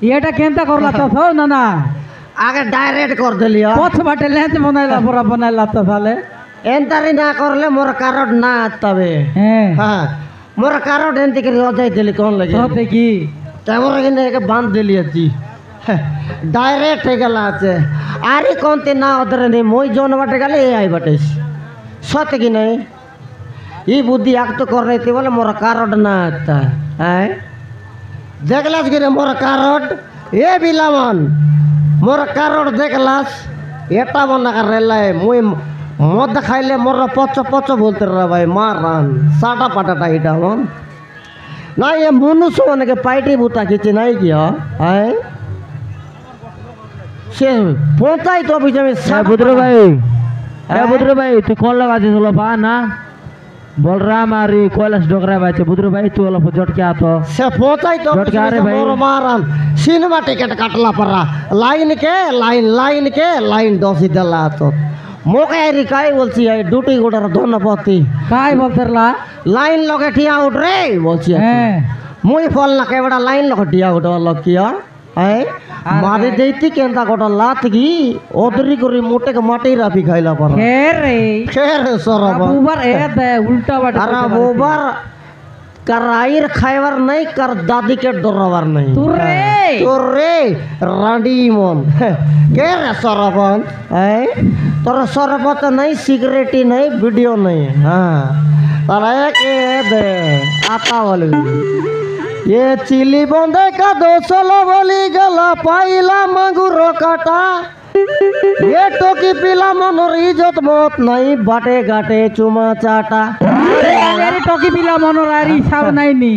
এটা কেনতা করলা তো সব না না আগে ডাইরেক্ট কর দিলিও পথ বাটে লেন্স বনাইলা পুরা বনাইলা তো তাহলে এন্তারি না করলে মোর কারণ না তবে হ্যাঁ হ্যাঁ মোর কারণ এনতি করে অজাই দিলি কোন লাগে সতে কি তেমন কিন্তু একে বাঁধ দিলি আছি ডাইরেক্ট হয়ে গেল আছে আরে কোনতে না ওদের নেই মই জন বাটে গেলে এ আই বাটেস সতে কি নাই ই বুদ্ধি এক তো করে বলে মোর কারণ না आता হ্যাঁ দেখলাস কি রে মোর কারণ এ বিলামন মোর কারণ দেখলাস এটা মনে করে মুই মদ খাইলে মোর পচ পচ বলতে রে ভাই মারান সাটা পাটাটা এটা মন না এ মনুষ্য অনেকে পাইটি বুতা কিছু নাই কি হ্যাঁ সে পৌঁছাই তো অফিসে আমি বুদ্র ভাই তুই কোন লাগাছিস হলো পা না বলরাম আর কৈলাস ডোকরা ভাই বুদ্র ভাই তুই হলো জটকে আতো সে পৌঁছাই তো জটকে আরে ভাই মোর মারান সিনেমা টিকেট কাটলা পড়া লাইন के लाइन दस दिला तो मोके काय बोलছি ডিউটি গোটার ধন্যপতি কাই বলতরলা লাইন লগে ঠিয়া উঠ রে বলছি হ্যাঁ মুই ফল না কেবড়া লাইন লগে ঠিয়া উঠ লকিয়া হ্যাঁ মারে দেইতি কেনতা গোটা লাত কি ওদরি করি মোটে के माटी राफी खाइला पर खेर सरब ऊबर ए दे उल्टा बट अरे ऊबर कराइर खाइवर नहीं कर दादी के डरवर नहीं तुरे राडी मन के रे सरबन है तोर सरबत नहीं सिगरेट नहीं वीडियो नहीं हाँ तारा के दे आता वाली ये चिली बंदे का दोसलो बोली गला पाइला मंगुरो काटा ये टोकी पिला मनोर इज्जत मत नहीं बाटे गाटे चुमा चाटा अरे टोकी पिला मनोर आरी सब नहीं नी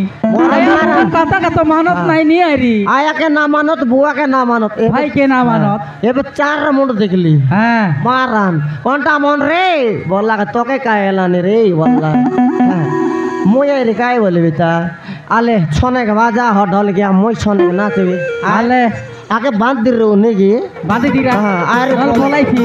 कथा का तो मानत नहीं नी आरी आया के ना मानत बुआ के ना मानत भाई के ना मानत ये बे चार मुंड देखली हां मारान कोनटा मन रे बोला के तोके कायला नि रे बोला मोय रे काय बोले बेटा आले छने के बाजा ह ढोल गया मोय छने के नाचबे आले आगे बांध दे रे ने गे बांध दी रा हां आरे ढोल बोलाई थी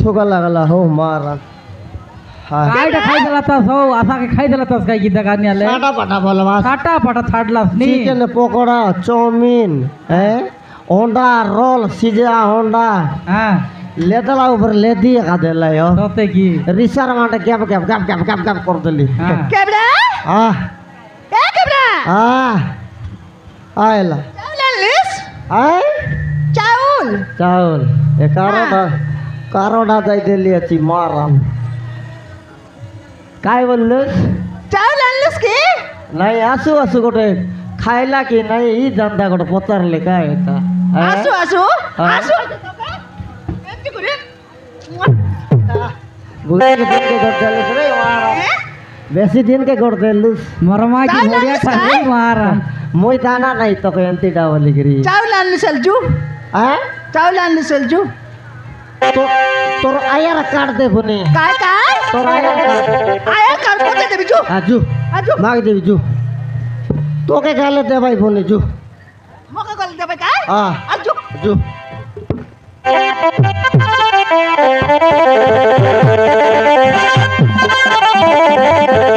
छुगा लगला हो मारा कायटा खाई देला त सो आसा के खाई देला त काय की दगानी आले साटा पाटा बोलवा साटा पाटा छाडलास नी चिकन पकोड़ा चाउमीन है होंडा रोल सिजा होंडा हां लेदला ऊपर ले दिए का देला यो सते की रिसर माटे गप गप गप गप गप गप कर देली केबड़ा हां ए केबड़ा हां आयला लिस आय चाउल चाउल ए कारोडा जाई देली अछि माराम काय बोललस चाउल आणलस নাই আসু আসু গোটে খাইলা কি নাই ই জান্দা গোটে পচারলে কা এটা আসো আসো হ্যাঁ। আসো এমনি করে বেশি দিন কে গোট দেলুস মরমা কি তাই ভরিয়া জানিস খালি তাই? মারা মই দানা নাই তোকে এন্তি ডাবলি গিরি চাউল আনলি সলজু হ্যাঁ চাউল আনলি সলজু তোর আয়ার কাট দেবো নে काय काय তোর আয়ার आया कर कोते देबी जू আজু आजू মাগ দেবি জু তোকে গালে দেবাই বনে জু मका गल देबे काय হ্যাঁ आजू জু Thank you.